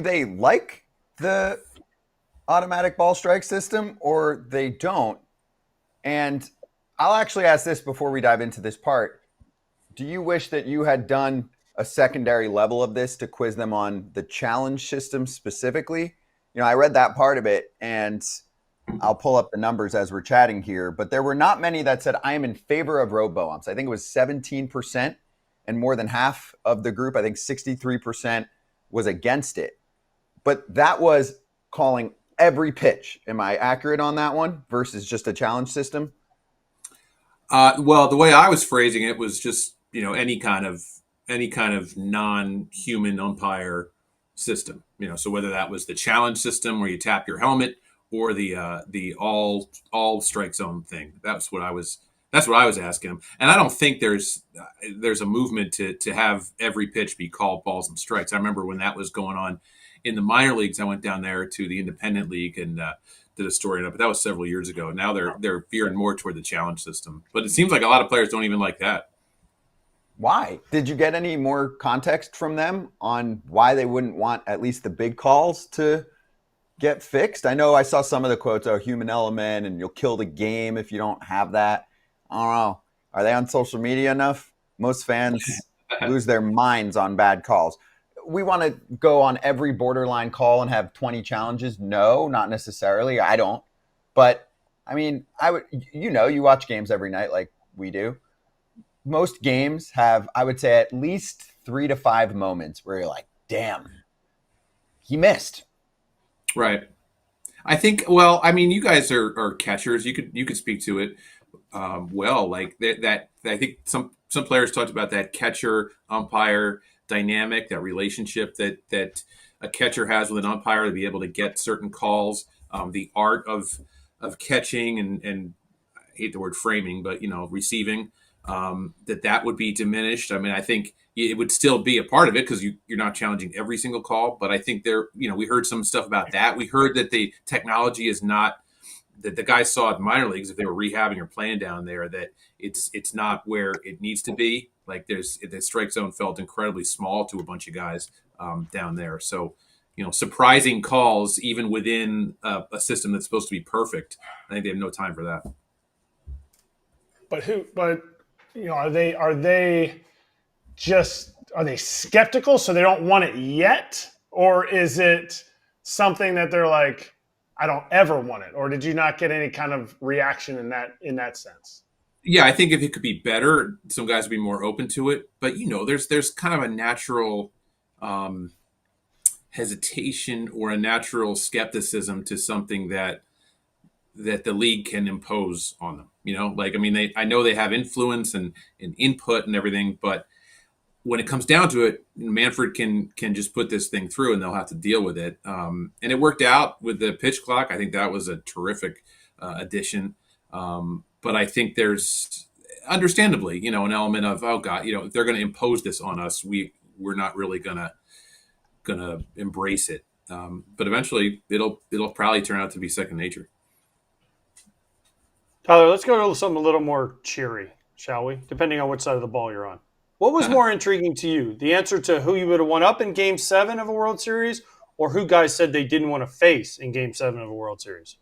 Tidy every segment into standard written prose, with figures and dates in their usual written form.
they like the automatic ball strike system or they don't. And I'll actually ask this before we dive into this part. Do you wish that you had done a secondary level of this to quiz them on the challenge system specifically? I read that part of it and I'll pull up the numbers as we're chatting here, but there were not many that said I am in favor of robo-umps. I think it was 17%, and more than half of the group, I think 63%, was against it. But that was calling every pitch. Am I accurate on that one versus just a challenge system? Well, the way I was phrasing it was just any kind of non-human umpire system. So whether that was the challenge system where you tap your helmet or the all strike zone thing. That's what I was asking him. And I don't think there's a movement to have every pitch be called balls and strikes. I remember when that was going on in the minor leagues. I went down there to the independent league and did a story on it, but that was several years ago. Now they're veering more toward the challenge system, but it seems like a lot of players don't even like that. Why? Did you get any more context from them on why they wouldn't want at least the big calls to get fixed? I know I saw some of the quotes, oh, human element, and you'll kill the game if you don't have that. I don't know. Are they on social media enough? Most fans lose their minds on bad calls. We want to go on every borderline call and have 20 challenges. No, not necessarily. I don't. But I mean, I would, you watch games every night like we do. Most games have, I would say, at least 3 to 5 moments where you're like, damn, he missed. Right. I think. Well, I mean, you guys are catchers. You could speak to it well. Like that. I think some players talked about that catcher umpire dynamic, that relationship that a catcher has with an umpire to be able to get certain calls. The art of catching and I hate the word framing, but receiving. That would be diminished. I mean, I think it would still be a part of it because you're not challenging every single call. But I think we heard some stuff about that. We heard that the technology is not that the guys saw at the minor leagues if they were rehabbing or playing down there that it's not where it needs to be. Like the strike zone felt incredibly small to a bunch of guys down there. So surprising calls even within a system that's supposed to be perfect. I think they have no time for that. But are they just are they skeptical so they don't want it yet, or is it something that they're like, I don't ever want it, or did you not get any kind of reaction in that sense? Yeah, I think if it could be better, some guys would be more open to it. But there's kind of a natural um, hesitation or a natural skepticism to something that the league can impose on them. Like I mean, I know they have influence and input and everything, but when it comes down to it, Manfred can just put this thing through, and they'll have to deal with it. And it worked out with the pitch clock. I think that was a terrific addition. But I think there's understandably, an element of, oh God, if they're going to impose this on us, we're not really gonna embrace it. But eventually, it'll probably turn out to be second nature. Tyler, let's go to something a little more cheery, shall we? Depending on which side of the ball you're on. What was more intriguing to you? The answer to who you would have won up in Game 7 of a World Series, or who guys said they didn't want to face in Game 7 of a World Series?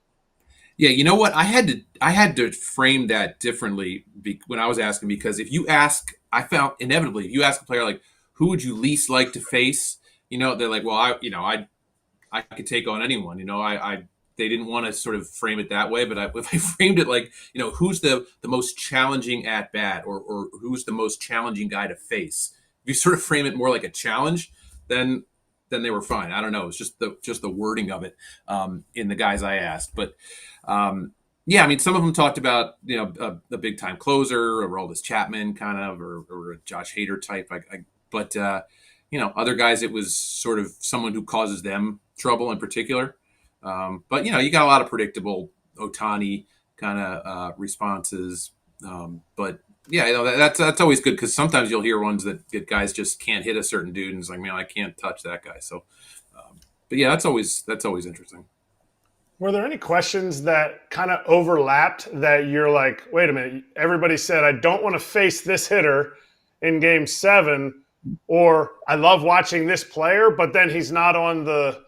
Yeah, you know what? I had to frame that differently when I was asking because if you ask, I found inevitably if you ask a player like who would you least like to face, they're like, well, I could take on anyone. I they didn't want to sort of frame it that way, but if I framed it like, who's the most challenging at bat or who's the most challenging guy to face? If you sort of frame it more like a challenge, then they were fine. I don't know. It's just the wording of it in the guys I asked, but yeah, I mean, some of them talked about a big time closer, a Roldis Chapman kind of, or a Josh Hader type. But other guys, it was sort of someone who causes them trouble in particular. But you got a lot of predictable Otani kind of responses. But yeah, that's always good because sometimes you'll hear ones that guys just can't hit a certain dude, and it's like, man, I can't touch that guy. So, but yeah, that's always interesting. Were there any questions that kind of overlapped that you're like, wait a minute, everybody said I don't want to face this hitter in Game 7, or I love watching this player, but then he's not on the,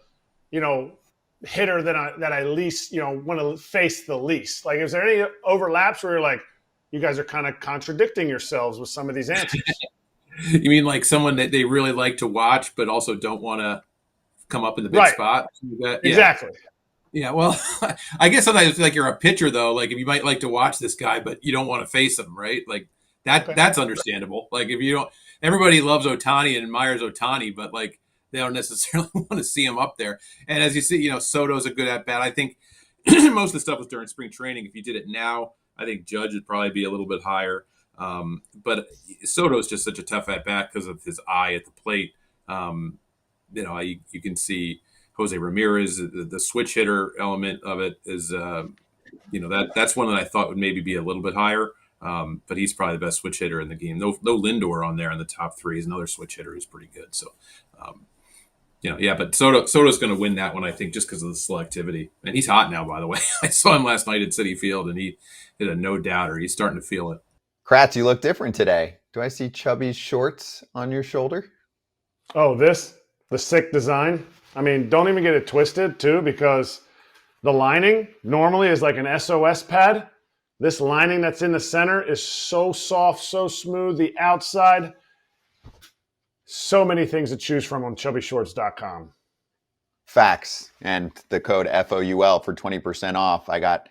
hitter that I least, want to face the least. Like, is there any overlaps where you're like, you guys are kind of contradicting yourselves with some of these answers? You mean like someone that they really like to watch, but also don't want to come up in the big Right. spot? Yeah. Exactly. Yeah, well, I guess sometimes it's like you're a pitcher though. Like if you might like to watch this guy, but you don't want to face him, right? Like Okay. that's understandable. Like if you don't, everybody loves Otani and admires Otani, but like they don't necessarily want to see him up there. And as you see, Soto's a good at bat. I think most of the stuff was during spring training. If you did it now, I think Judge would probably be a little bit higher. But Soto's just such a tough at bat because of his eye at the plate. You can see Jose Ramirez, the switch hitter element of it is, that's one that I thought would maybe be a little bit higher. But he's probably the best switch hitter in the game. No Lindor on there in the top three. He's another switch hitter who's pretty good. So, but Soto's going to win that one, I think, just because of the selectivity. And he's hot now, by the way. I saw him last night at Citi Field, and he hit a no-doubter. He's starting to feel it. Kratz, you look different today. Do I see Chubby's shorts on your shoulder? Oh, the sick design. I mean, don't even get it twisted, too, because the lining normally is like an SOS pad. This lining that's in the center is so soft, so smooth. The outside, so many things to choose from on chubbyshorts.com. Facts. And the code FOUL for 20% off. I got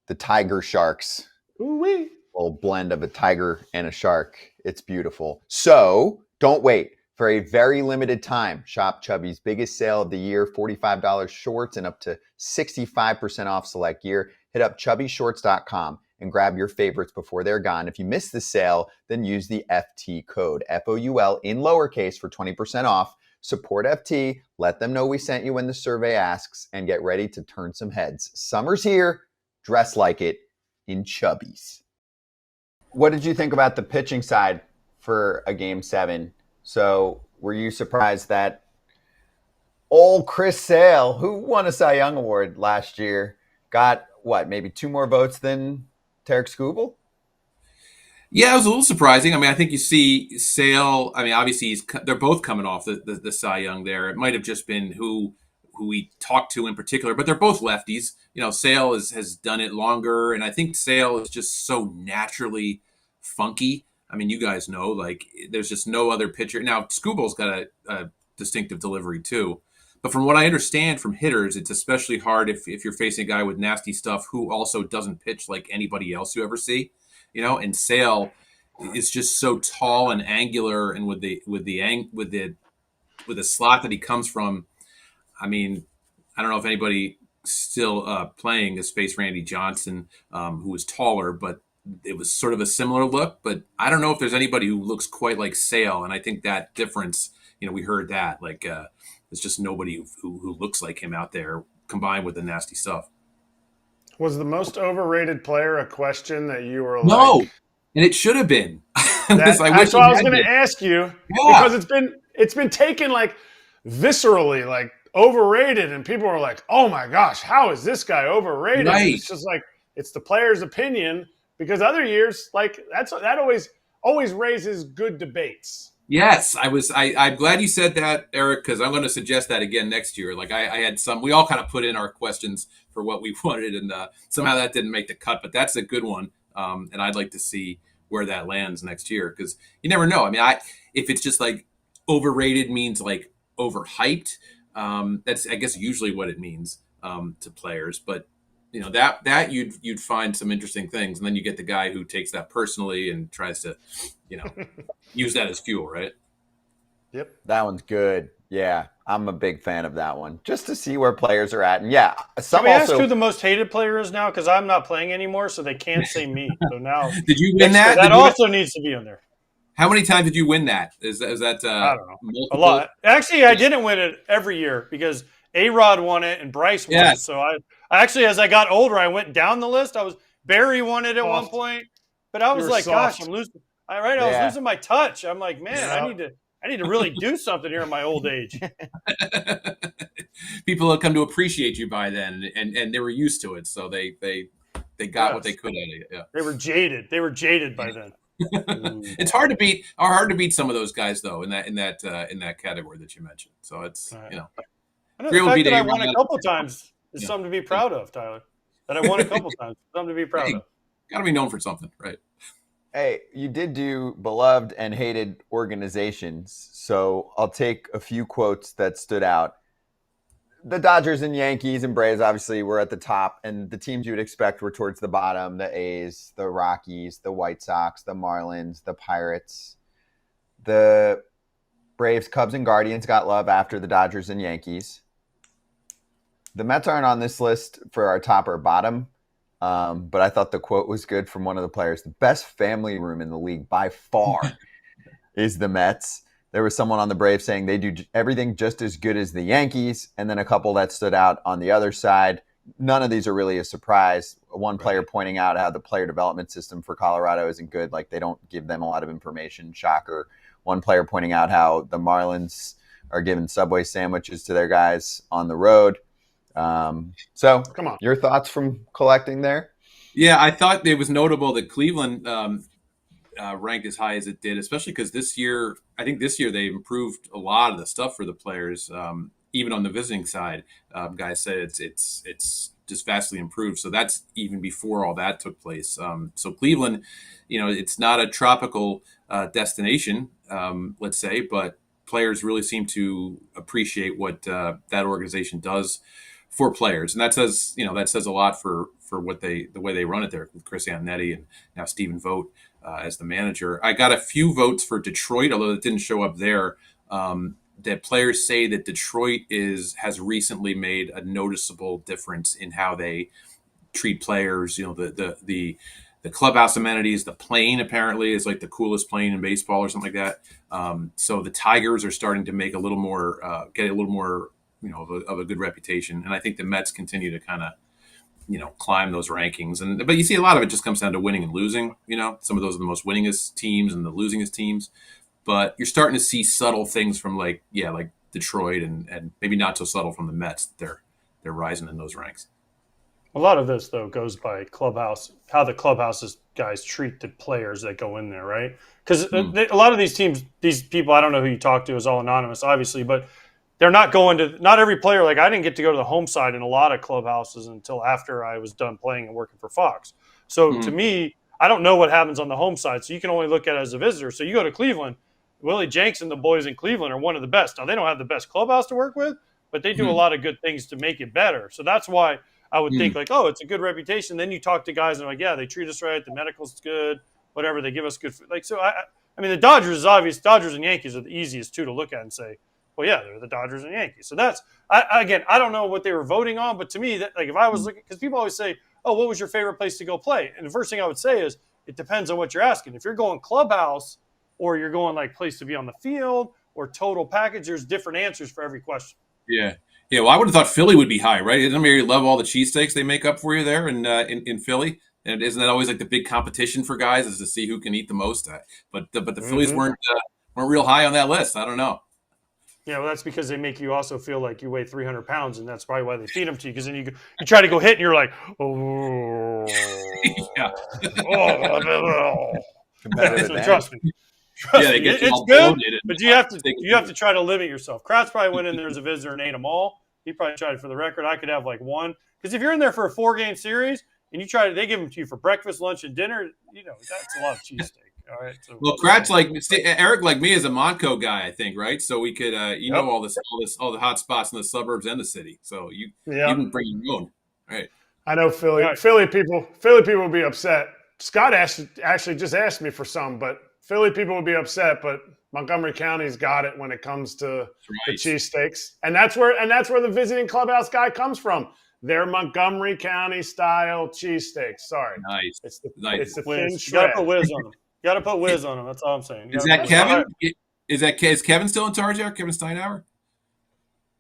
the Tiger Sharks. Ooh-wee. Little blend of a tiger and a shark. It's beautiful. So don't wait. For a very limited time, shop Chubby's biggest sale of the year, $45 shorts and up to 65% off select gear. Hit up chubbyshorts.com and grab your favorites before they're gone. If you miss the sale, then use the FT code, FOUL in lowercase for 20% off. Support FT, let them know we sent you when the survey asks, and get ready to turn some heads. Summer's here, dress like it in Chubby's. What did you think about the pitching side for a Game 7? So were you surprised that old Chris Sale, who won a Cy Young Award last year, got, maybe 2 more votes than Tarek Skubal? Yeah, it was a little surprising. I mean, I think you see Sale. I mean, obviously they're both coming off the Cy Young there. It might have just been who we talked to in particular, but they're both lefties. Sale has done it longer, and I think Sale is just so naturally funky. I mean, you guys know, like, there's just no other pitcher. Now, Skubal's got a distinctive delivery, too. But from what I understand from hitters, it's especially hard if you're facing a guy with nasty stuff who also doesn't pitch like anybody else you ever see. And Sale is just so tall and angular, and with the slot that he comes from. I mean, I don't know if anybody still playing has faced Randy Johnson, who was taller, but it was sort of a similar look. But I don't know if there's anybody who looks quite like Sale, and I think that difference, we heard that, like, there's just nobody who looks like him out there, combined with the nasty stuff. Was the most overrated player a question that you were No, like, and it should have been. that's what I was going to ask you, because it's been taken like viscerally, like overrated, and people are like, "Oh my gosh, how is this guy overrated?" Right. It's just like it's the player's opinion, because other years, like that always raises good debates. Yes, I'm glad you said that, Eric, because I'm going to suggest that again next year. Like I had we all kind of put in our questions for what we wanted, and somehow that didn't make the cut, but that's a good one. And I'd like to see where that lands next year, because you never know. I mean, if it's just like overrated means like overhyped, that's, I guess, usually what it means to players. But that you'd find some interesting things, and then you get the guy who takes that personally and tries to, use that as fuel, right? Yep, that one's good. Yeah, I'm a big fan of that one, just to see where players are at. And yeah, some. Can we ask who the most hated player is now? Because I'm not playing anymore, so they can't say me. So now, did you win that? That also needs to be on there. How many times did you win that? Is that I don't know, multiple? A lot. Actually, I didn't win it every year because A-Rod won it and Bryce won it. So I actually, as I got older, I went down the list. Barry won it at one point, but I was like, gosh, I'm losing. I was losing my touch. I'm like, man, I need to really do something here in my old age. People have come to appreciate you by then, and they were used to it, so they got what they could out of it. Yeah. They were jaded. They were jaded by then. It's hard to beat some of those guys though in that category that you mentioned. So it's Right. you know. I know the fact that I won a couple times is something to be proud of, Tyler. That I won a couple times, something to be proud of. Got to be known for something, right? Hey, you did do beloved and hated organizations, so I'll take a few quotes that stood out. The Dodgers and Yankees and Braves obviously were at the top, and the teams you would expect were towards the bottom: the A's, the Rockies, the White Sox, the Marlins, the Pirates. The Braves, Cubs, and Guardians got love after the Dodgers and Yankees. The Mets aren't on this list for our top or bottom, but I thought the quote was good from one of the players. The best family room in the league by far is the Mets. There was someone on the Braves saying they do everything just as good as the Yankees, and then a couple that stood out on the other side. None of these are really a surprise. One player pointing out how the player development system for Colorado isn't good, like they don't give them a lot of information. Shocker. One player pointing out how the Marlins are giving Subway sandwiches to their guys on the road. So, come on, your thoughts from collecting there? Yeah, I thought it was notable that Cleveland ranked as high as it did, especially because I think this year they improved a lot of the stuff for the players, even on the visiting side. Guys said it's just vastly improved. So that's even before all that took place. So Cleveland, it's not a tropical destination, let's say, but players really seem to appreciate what that organization does for players, and that says a lot for the way they run it there with Chris Antonetti and now Stephen Vogt as the manager. I got a few votes for Detroit, although it didn't show up there. That players say that Detroit has recently made a noticeable difference in how they treat players. The clubhouse amenities, the plane apparently is like the coolest plane in baseball or something like that. So the Tigers are starting to make get a little more of a good reputation, and I think the Mets continue to kind of climb those rankings. But you see a lot of it just comes down to winning and losing. Some of those are the most winningest teams and the losingest teams. But you're starting to see subtle things from like Detroit and maybe not so subtle from the Mets. They're rising in those ranks. A lot of this though goes by how the clubhouses guys treat the players that go in there, right? Because a lot of these teams, these people, I don't know who you talk to, is all anonymous, obviously, but they're not not every player. Like I didn't get to go to the home side in a lot of clubhouses until after I was done playing and working for Fox. So to me, I don't know what happens on the home side. So you can only look at it as a visitor. So you go to Cleveland, Willie Jenks and the boys in Cleveland are one of the best. Now they don't have the best clubhouse to work with, but they do a lot of good things to make it better. So that's why I would think like, oh, it's a good reputation. Then you talk to guys and they're like, yeah, they treat us right. The medical's good, whatever. They give us good food. Like, so I mean, the Dodgers is obvious. Dodgers and Yankees are the easiest two to look at and say, well, yeah, they're the Dodgers and Yankees. So that's, I don't know what they were voting on, but to me, that like if I was looking, because people always say, oh, what was your favorite place to go play? And the first thing I would say is it depends on what you're asking. If you're going clubhouse or you're going like place to be on the field or total package, there's different answers for every question. Yeah. Yeah, well, I would have thought Philly would be high, right? Isn't you love all the cheesesteaks they make up for you there in Philly? And isn't that always like the big competition for guys is to see who can eat the most? But the Phillies weren't real high on that list. I don't know. Yeah, well, that's because they make you also feel like you weigh 300 pounds, and that's probably why they feed them to you. Because then you try to go hit, and you're like, oh, yeah. So trust me. It's good, but you have to try to limit yourself. Kratz probably went in there as a visitor and ate them all. He probably tried it for the record. I could have like one. Because if you're in there for a 4-game series and they give them to you for breakfast, lunch, and dinner, that's a lot of cheesesteak. All right. So, well, Kratz Eric like me is a Montco guy, I think, right? So we could all the hot spots in the suburbs and the city. So you can bring your own. All right. I know Philly. Right. Philly people will be upset. Scott actually just asked me for some, but Philly people would be upset, but Montgomery County's got it when it comes to the cheesesteaks. And that's where the visiting clubhouse guy comes from. They're Montgomery County style cheesesteaks. Sorry. Nice. It's the thin shred. You gotta put whiz on them. You gotta put whiz on them. That's all I'm saying. Is that Kevin? Is Kevin still in charge there? Kevin Steinhauer?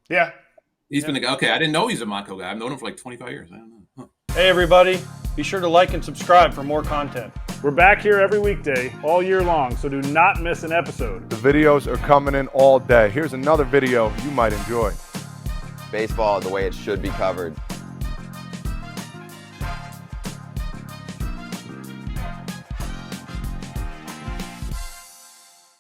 Yeah. He's been okay. I didn't know he's a Montco guy. I've known him for like 25 years. I don't know. Huh. Hey everybody. Be sure to like and subscribe for more content. We're back here every weekday, all year long, so do not miss an episode. The videos are coming in all day. Here's another video you might enjoy. Baseball the way it should be covered.